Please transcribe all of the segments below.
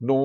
9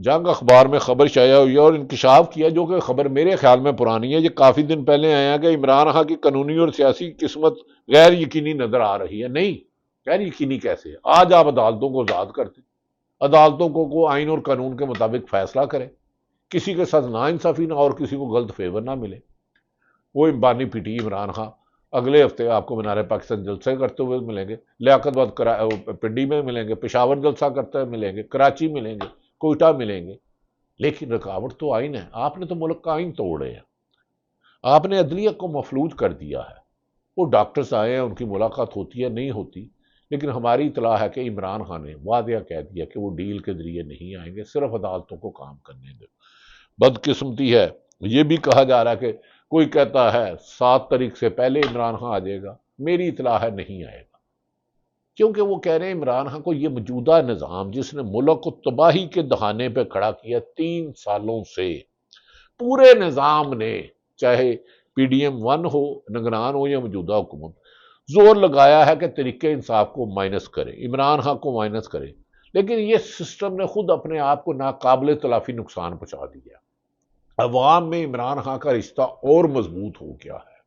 جنگ اخبار میں خبر شائع ہوئی ہے اور انکشاف کیا، جو کہ خبر میرے خیال میں پرانی ہے، یہ کافی دن پہلے آیا کہ عمران خان کی قانونی اور سیاسی قسمت غیر یقینی نظر آ رہی ہے۔ نہیں، غیر یقینی کیسے ہے؟ آج آپ عدالتوں کو آزاد کرتے، عدالتوں کو آئین اور قانون کے مطابق فیصلہ کریں، کسی کے ساتھ نا انصافی نہ اور کسی کو غلط فیور نہ ملے۔ وہ امبانی پی ٹی عمران خان اگلے ہفتے آپ کو مینار پاکستان جلسے کرتے ہوئے ملیں گے، لیاقت بعد پنڈی میں ملیں گے، پشاور جلسہ کرتے ہوئے ملیں گے، کراچی ملیں گے، کوئٹہ ملیں گے، لیکن رکاوٹ تو آئین ہے۔ آپ نے تو ملک کا آئین توڑے ہیں، آپ نے عدلیہ کو مفلوج کر دیا ہے۔ وہ ڈاکٹرز آئے ہیں، ان کی ملاقات ہوتی ہے نہیں ہوتی، لیکن ہماری اطلاع ہے کہ عمران خان نے واضح کہہ دیا کہ وہ ڈیل کے ذریعے نہیں آئیں گے، صرف عدالتوں کو کام کرنے دیں۔ بدقسمتی ہے، یہ بھی کہا جا رہا ہے کہ کوئی کہتا ہے 7 تاریخ سے پہلے عمران خان آ جائے گا، میری اطلاع ہے نہیں آئے گا، کیونکہ وہ کہہ رہے ہیں عمران خان کو یہ موجودہ نظام جس نے ملک کو تباہی کے دہانے پہ کھڑا کیا 3 سالوں سے، پورے نظام نے، چاہے پی ڈی ایم 1 ہو، نگران ہو یا موجودہ حکومت، زور لگایا ہے کہ طریقے انصاف کو مائنس کرے، عمران خان کو مائنس کرے، لیکن یہ سسٹم نے خود اپنے آپ کو ناقابل تلافی نقصان پہنچا دیا۔ عوام میں عمران خان کا رشتہ اور مضبوط ہو گیا ہے،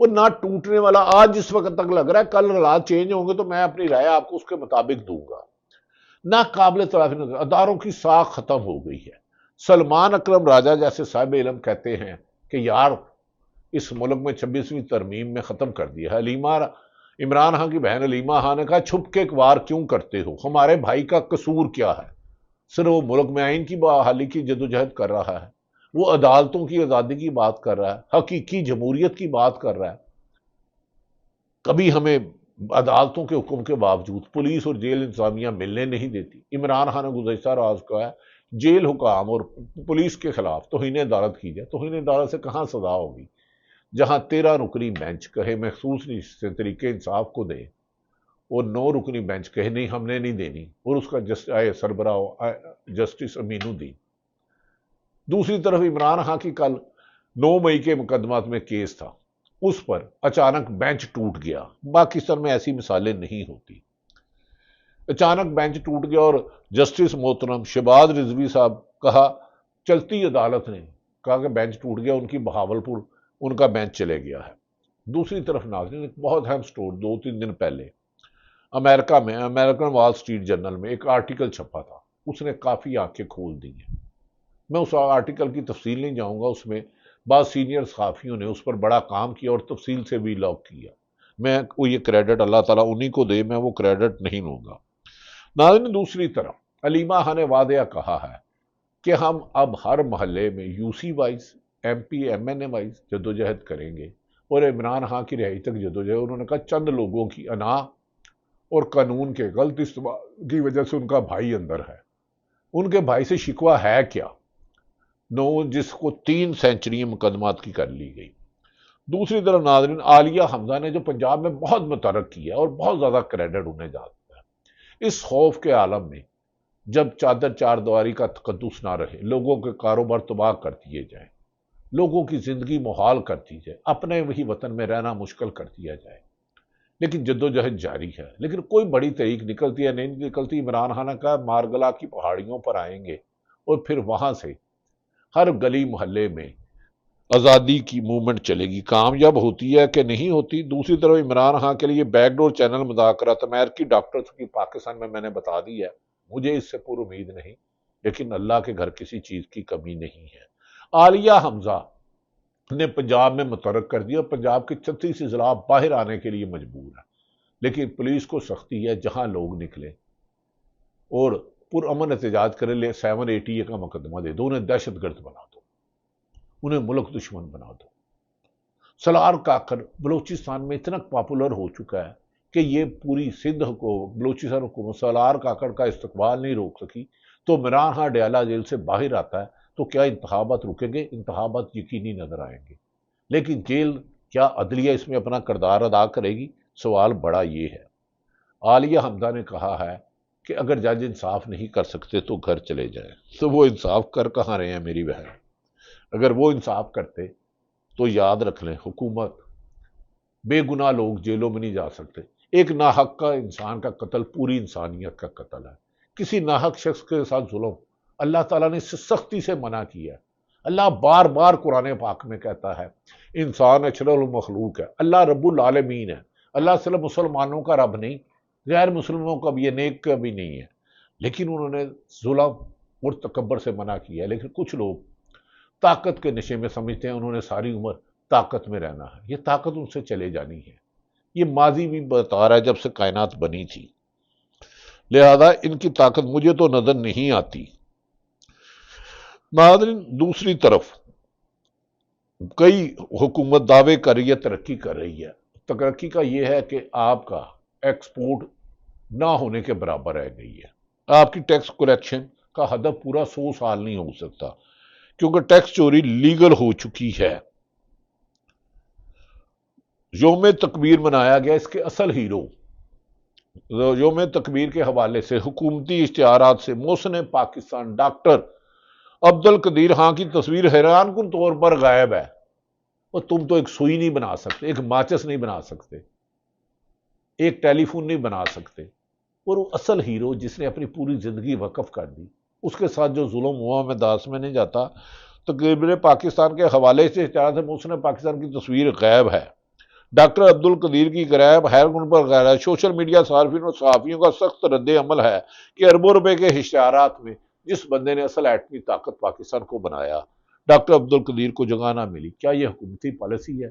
وہ نہ ٹوٹنے والا۔ آج جس وقت تک لگ رہا ہے کل حالات چینج ہوں گے تو میں اپنی رائے آپ کو اس کے مطابق دوں گا۔ ناقابل تلافی نقصان، اداروں کی ساکھ ختم ہو گئی ہے۔ سلمان اکرم راجہ جیسے صاحب علم کہتے ہیں کہ یار اس ملک میں 26ویں ترمیم میں ختم کر دیا ہے۔ عمران خان کی بہن علیمہ خان نے کہا چھپ کے وار کیوں کرتے ہو، ہمارے بھائی کا قصور کیا ہے؟ صرف وہ ملک میں آئین کی بحالی کی جدوجہد کر رہا ہے، وہ عدالتوں کی آزادی کی بات کر رہا ہے، حقیقی جمہوریت کی بات کر رہا ہے۔ کبھی ہمیں عدالتوں کے حکم کے باوجود پولیس اور جیل انتظامیہ ملنے نہیں دیتی۔ عمران خان نے گزشتہ راز کہا ہے جیل حکام اور پولیس کے خلاف توہین عدالت کی جائے۔ توہین عدالت سے کہاں سزا ہوگی؟ جہاں 13 رکنی بینچ کہے مخصوص سے طریقے انصاف کو دے، اور 9 رکنی بینچ کہے نہیں ہم نے نہیں دینی، اور اس کا سربراہ جسٹس امین الدین۔ دوسری طرف عمران خان کی کل 9 مئی کے مقدمات میں کیس تھا، اس پر اچانک بینچ ٹوٹ گیا۔ پاکستان میں ایسی مثالیں نہیں ہوتی، اچانک بینچ ٹوٹ گیا اور جسٹس محترم شہباز رضوی صاحب کہا، چلتی عدالت نے کہا کہ بینچ ٹوٹ گیا، ان کی بہاولپور ان کا بینچ چلے گیا ہے۔ دوسری طرف ناظرین ایک بہت اہم سٹور 2-3 دن پہلے امریکہ میں امریکن وال سٹریٹ جرنل میں ایک آرٹیکل چھپا تھا، اس نے کافی آنکھیں کھول دی ہیں۔ میں اس آرٹیکل کی تفصیل نہیں جاؤں گا، اس میں بعض سینئر صحافیوں نے اس پر بڑا کام کیا اور تفصیل سے بھی لاگ کیا۔ میں وہ یہ کریڈٹ اللہ تعالیٰ انہی کو دے، میں وہ کریڈٹ نہیں لوں گا۔ ناظرین دوسری طرف علیمہ خان نے واضح کہا ہے کہ ہم اب ہر محلے میں U C wise, M P M N A wise جدوجہد کریں گے، اور عمران خان کی رہائی تک جدوجہد۔ انہوں نے کہا چند لوگوں کی انا اور قانون کے غلط استعمال کی وجہ سے ان کا بھائی اندر ہے، ان کے بھائی سے شکوہ ہے کیا؟ جس کو 3 سینچری مقدمات کی کر لی گئی۔ دوسری طرف ناظرین عالیہ حمزہ نے جو پنجاب میں بہت متحرک کیا اور بہت زیادہ کریڈٹ انہیں جاتا ہے، اس خوف کے عالم میں جب چادر چار دیواری کا تقدس نہ رہے، لوگوں کے کاروبار تباہ کر دیے جائیں، لوگوں کی زندگی محال کر دی جائے، اپنے وہی وطن میں رہنا مشکل کر دیا جائے، لیکن جدوجہد جاری ہے، لیکن کوئی بڑی تحریک نکلتی ہے نہیں نکلتی۔ عمران خان کا مارگلا کی پہاڑیوں پر آئیں گے اور پھر وہاں سے ہر گلی محلے میں آزادی کی موومنٹ چلے گی۔ کامیاب ہوتی ہے کہ نہیں ہوتی؟ دوسری طرف عمران خان کے لیے بیک ڈور چینل مذاکرات امریکی ڈاکٹرز کی پاکستان میں نے بتا دی ہے، مجھے اس سے پر امید نہیں، لیکن اللہ کے گھر کسی چیز کی کمی نہیں ہے۔ عالیہ حمزہ نے پنجاب میں متحرک کر دیا اور پنجاب کے 36 اضلاع باہر آنے کے لیے مجبور ہے، لیکن پولیس کو سختی ہے، جہاں لوگ نکلے اور پرامن احتجاج کرے لے 780 کا مقدمہ دے دو، انہیں دہشت گرد بنا دو، انہیں ملک دشمن بنا دو۔ سالار کاکڑ بلوچستان میں اتنا پاپولر ہو چکا ہے کہ یہ پوری سندھ کو بلوچستان حکومت سالار کاکڑ کا استقبال نہیں روک سکی، تو عمران خان ڈیالہ جیل سے باہر آتا ہے تو کیا انتخابات رکیں گے؟ انتخابات یقینی نظر آئیں گے، لیکن جیل کیا عدلیہ اس میں اپنا کردار ادا کرے گی؟ سوال بڑا یہ ہے۔ عالیہ حمزہ نے کہا ہے کہ اگر جج انصاف نہیں کر سکتے تو گھر چلے جائیں، تو وہ انصاف کر کہاں رہے ہیں میری بہن؟ اگر وہ انصاف کرتے تو یاد رکھ لیں حکومت، بے گناہ لوگ جیلوں میں نہیں جا سکتے۔ ایک ناحق کا انسان کا قتل پوری انسانیت کا قتل ہے، کسی ناحق شخص کے ساتھ ظلم اللہ تعالیٰ نے اس سے سختی سے منع کیا. اللہ بار بار قرآن پاک میں کہتا ہے انسان اشرف المخلوق ہے، اللہ رب العالمین ہے، اللہ صرف مسلمانوں کا رب نہیں، غیر مسلموں کا بھی، یہ نیک کا بھی نہیں ہے. لیکن انہوں نے ظلم اور تکبر سے منع کیا. لیکن کچھ لوگ طاقت کے نشے میں سمجھتے ہیں انہوں نے ساری عمر طاقت میں رہنا ہے. یہ طاقت ان سے چلے جانی ہے. یہ ماضی بھی بتا رہا ہے جب سے کائنات بنی تھی، لہذا ان کی طاقت مجھے تو نظر نہیں آتی. ناظرین، دوسری طرف کئی حکومت دعوے کر رہی ہے، ترقی کر رہی ہے. ترقی کا یہ ہے کہ آپ کا ایکسپورٹ نہ ہونے کے برابر رہ گئی ہے. آپ کی ٹیکس کلیکشن کا ہدف پورا 100 سال نہیں ہو سکتا، کیونکہ ٹیکس چوری لیگل ہو چکی ہے. یوم تکبیر منایا گیا. اس کے اصل ہیرو یوم تکبیر کے حوالے سے حکومتی اشتہارات سے محسن پاکستان ڈاکٹر عبد القدیر خان کی تصویر حیران کن طور پر غائب ہے. اور تم تو ایک سوئی نہیں بنا سکتے، ایک ماچس نہیں بنا سکتے، ایک ٹیلی فون نہیں بنا سکتے. اور وہ اصل ہیرو جس نے اپنی پوری زندگی وقف کر دی، اس کے ساتھ جو ظلم ہوا میں داس میں نہیں جاتا. تقریباً پاکستان کے حوالے سے اشتہارات سے محسن پاکستان کی تصویر غائب ہے. ڈاکٹر عبد القدیر کی غائب حیران پر غیر ہے. سوشل میڈیا صارفین اور صحافیوں کا سخت رد عمل ہے کہ اربوں روپے کے اشتہارات میں جس بندے نے اصل ایٹمی طاقت پاکستان کو بنایا، ڈاکٹر عبد القدیر کو جگہ نہ ملی. کیا یہ حکومتی پالیسی ہے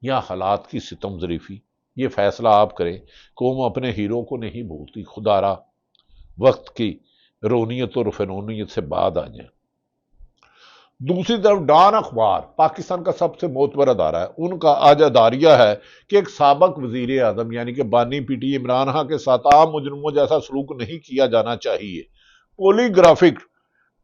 یا حالات کی ستم ظریفی؟ یہ فیصلہ آپ کریں. قوم اپنے ہیرو کو نہیں بھولتی. خدا را وقت کی رونیت اور فنونیت سے بعد آ جائیں. دوسری طرف ڈان اخبار پاکستان کا سب سے معتبر ادارہ ہے. ان کا آج اداریہ ہے کہ ایک سابق وزیر اعظم یعنی کہ بانی پی ٹی عمران خان کے ساتھ عام مجرموں جیسا سلوک نہیں کیا جانا چاہیے. پولی گرافک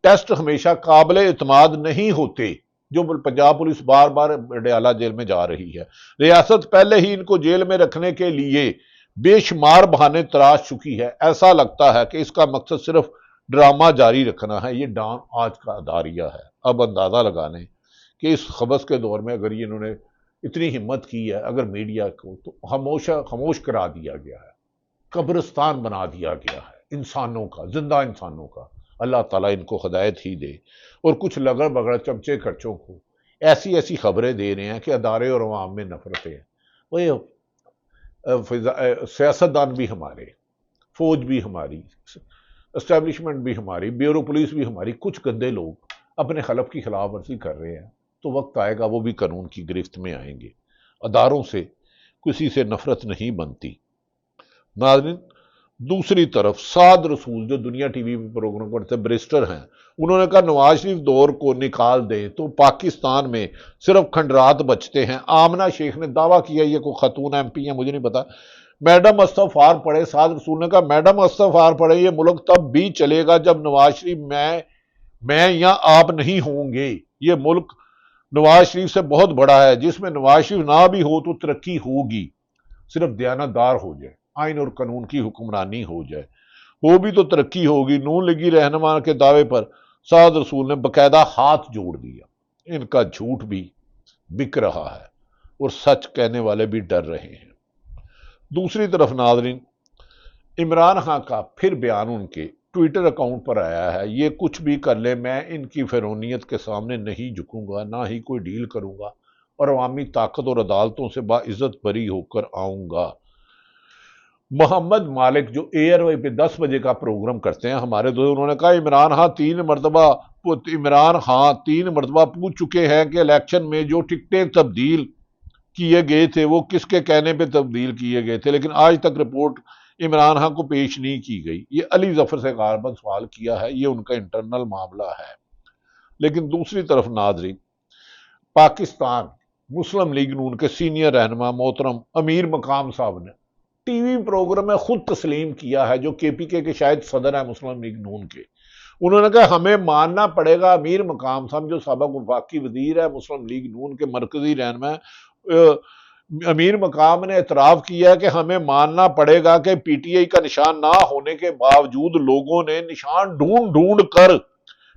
ٹیسٹ ہمیشہ قابل اعتماد نہیں ہوتے، جو پنجاب پولیس بار بار ڈیالہ جیل میں جا رہی ہے. ریاست پہلے ہی ان کو جیل میں رکھنے کے لیے بے شمار بہانے تراش چکی ہے. ایسا لگتا ہے کہ اس کا مقصد صرف ڈرامہ جاری رکھنا ہے. یہ ڈان آج کا اداریہ ہے. اب اندازہ لگانے کہ اس خبث کے دور میں اگر یہ انہوں نے اتنی ہمت کی ہے، اگر میڈیا کو تو خاموش کرا دیا گیا ہے، قبرستان بنا دیا گیا ہے انسانوں کا، زندہ انسانوں کا. اللہ تعالیٰ ان کو ہدایت ہی دے. اور کچھ لگڑ بگڑ چمچے خرچوں کو ایسی خبریں دے رہے ہیں کہ ادارے اور عوام میں نفرتیں ہیں. وہ سیاستدان بھی ہمارے، فوج بھی ہماری، اسٹیبلشمنٹ بھی ہماری، بیورو پولیس بھی ہماری، کچھ گندے لوگ اپنے حلف کی خلاف ورزی کر رہے ہیں. تو وقت آئے گا وہ بھی قانون کی گرفت میں آئیں گے. اداروں سے کسی سے نفرت نہیں بنتی. ناظرین، دوسری طرف سعد رسول جو دنیا ٹی وی پہ پروگرام کرتے بریسٹر ہیں، انہوں نے کہا نواز شریف دور کو نکال دے تو پاکستان میں صرف کھنڈرات بچتے ہیں. آمنہ شیخ نے دعویٰ کیا، یہ کوئی خاتون ایم پی ہیں مجھے نہیں پتا، میڈم استغفار پڑھے. سعد رسول نے کہا میڈم استغفار پڑھے، یہ ملک تب بھی چلے گا جب نواز شریف میں یا آپ نہیں ہوں گے. یہ ملک نواز شریف سے بہت بڑا ہے، جس میں نواز شریف نہ بھی ہو تو ترقی ہوگی. صرف دیانتدار ہو جائے، آئین اور قانون کی حکمرانی ہو جائے، وہ بھی تو ترقی ہوگی. نون لیگی رہنما کے دعوے پر سعد رسول نے باقاعدہ ہاتھ جوڑ دیا. ان کا جھوٹ بھی بک رہا ہے اور سچ کہنے والے بھی ڈر رہے ہیں. دوسری طرف ناظرین، عمران خان کا پھر بیان ان کے ٹویٹر اکاؤنٹ پر آیا ہے، یہ کچھ بھی کر لے میں ان کی فرعونیت کے سامنے نہیں جھکوں گا، نہ ہی کوئی ڈیل کروں گا، اور عوامی طاقت اور عدالتوں سے باعزت بری ہو کر آؤں گا. محمد مالک جو ایئر وے پہ 10 بجے کا پروگرام کرتے ہیں ہمارے دوست، انہوں نے کہا عمران خان تین مرتبہ پوچھ چکے ہیں کہ الیکشن میں جو ٹکٹیں تبدیل کیے گئے تھے وہ کس کے کہنے پہ تبدیل کیے گئے تھے، لیکن آج تک رپورٹ عمران خان کو پیش نہیں کی گئی. یہ علی ظفر سے غالباً سوال کیا ہے، یہ ان کا انٹرنل معاملہ ہے. لیکن دوسری طرف ناظرین، پاکستان مسلم لیگ نون کے سینئر رہنما محترم امیر مقام صاحب نے ٹی وی پروگرام میں خود تسلیم کیا ہے، جو کے پی کے شاید صدر ہیں مسلم لیگ نون کے. انہوں نے کہا ہمیں ماننا پڑے گا، امیر مقام صاحب جو سابق وفاقی وزیر ہے مسلم لیگ نون کے مرکزی رہنما ہے، امیر مقام نے اعتراف کیا کہ ہمیں ماننا پڑے گا کہ پی ٹی آئی کا نشان نہ ہونے کے باوجود لوگوں نے نشان ڈھونڈ کر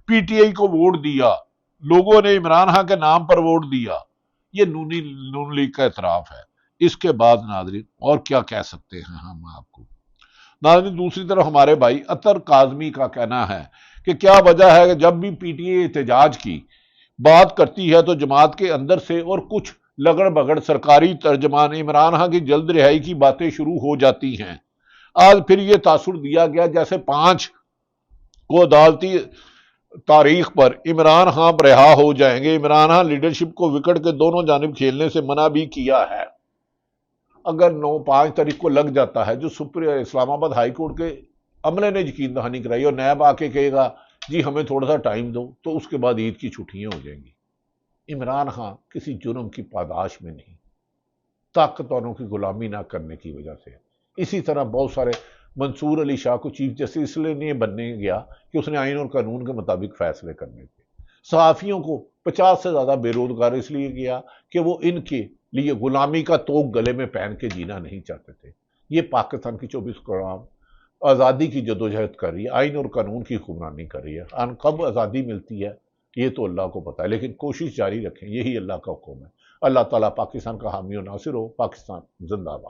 پی ٹی آئی کو ووٹ دیا، لوگوں نے عمران خان کے نام پر ووٹ دیا. یہ نون لیگ کا اعتراف ہے. اس کے بعد ناظرین اور کیا کہہ سکتے ہیں ہم آپ کو. ناظرین دوسری طرف ہمارے بھائی اطہر کاظمی کا کہنا ہے کہ کیا وجہ ہے کہ جب بھی پی ٹی اے احتجاج کی بات کرتی ہے تو جماعت کے اندر سے اور کچھ لگڑ بگڑ سرکاری ترجمان عمران خان کی جلد رہائی کی باتیں شروع ہو جاتی ہیں۔ آج پھر یہ تاثر دیا گیا جیسے 5 کو عدالتی تاریخ پر عمران خان رہا ہو جائیں گے۔ عمران خان لیڈرشپ کو وکٹ کے دونوں جانب کھیلنے سے منع بھی کیا ہے۔ اگر 5 تاریخ کو لگ جاتا ہے جو اسلام آباد ہائی کورٹ کے عملے نے یقین دہانی کرائی اور نیب آ کے کہے گا جی ہمیں تھوڑا سا ٹائم دو، تو اس کے بعد عید کی چھٹیاں ہو جائیں گی۔ عمران خان کسی جرم کی پاداش میں نہیں، طاقتوروں کی غلامی نہ کرنے کی وجہ سے۔ اسی طرح بہت سارے منصور علی شاہ کو چیف جسٹس اس لیے نہیں بننے گیا کہ اس نے آئین اور قانون کے مطابق فیصلے کرنے تھے۔ صحافیوں کو 50 سے زیادہ بے روزگار اس لیے کیا کہ وہ ان کے لیے غلامی کا توق گلے میں پہن کے جینا نہیں چاہتے تھے۔ یہ پاکستان کی 24 قوم آزادی کی جدوجہد کر رہی ہے، آئین اور قانون کی حکمرانی کر رہی ہے۔ کب آزادی ملتی ہے یہ تو اللہ کو پتہ ہے، لیکن کوشش جاری رکھیں، یہی اللہ کا حکم ہے۔ اللہ تعالیٰ پاکستان کا حامی و ناصر ہو۔ پاکستان زندہ باد۔